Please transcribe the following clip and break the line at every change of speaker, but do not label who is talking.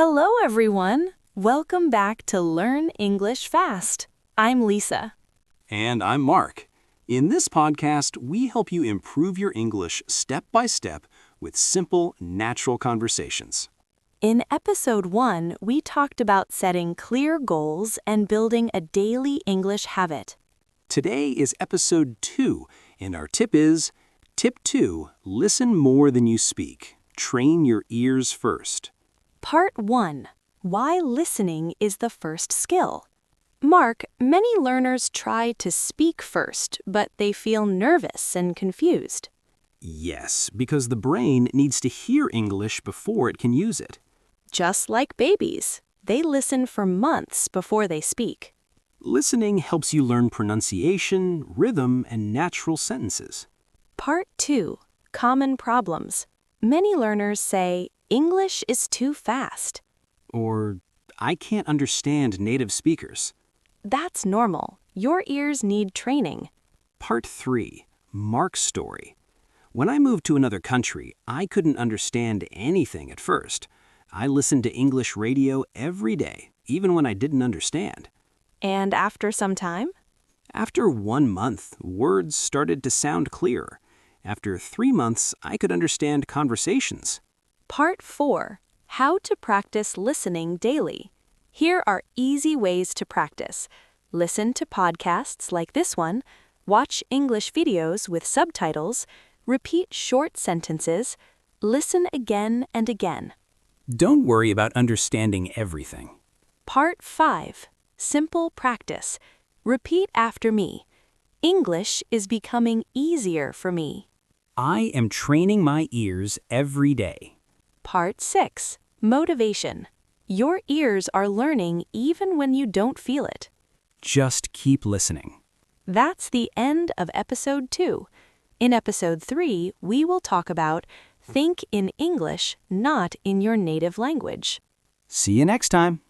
Hello, everyone. Welcome back to Learn English Fast. I'm Lisa.
And I'm Mark. In this podcast, we help you improve your English step by step with simple, natural conversations.
In episode 1, we talked about setting clear goals and building a daily English habit.
Today is episode 2, and our tip is, Tip 2, listen more than you speak. Train your ears first.
Part 1. Why listening is the first skill. Mark, many learners try to speak first, but they feel nervous and confused.
Yes, because the brain needs to hear English before it can use it.
Just like babies, they listen for months before they speak.
Listening helps you learn pronunciation, rhythm, and natural sentences.
Part 2. Common problems. Many learners say, English is too fast.
Or, I can't understand native speakers.
That's normal. Your ears need training.
Part 3. Mark's story. When I moved to another country, I couldn't understand anything at first. I listened to English radio every day, even when I didn't understand.
And after some time?
After 1 month, words started to sound clearer. After 3 months, I could understand conversations.
Part 4. How to practice listening daily. Here are easy ways to practice. Listen to podcasts like this one, watch English videos with subtitles, repeat short sentences, listen again and again.
Don't worry about understanding everything.
Part 5. Simple practice. Repeat after me. English is becoming easier for me.
I am training my ears every day.
Part 6. Motivation. Your ears are learning even when you don't feel it.
Just keep listening.
That's the end of episode 2. In episode 3, we will talk about think in English, not in your native language.
See you next time.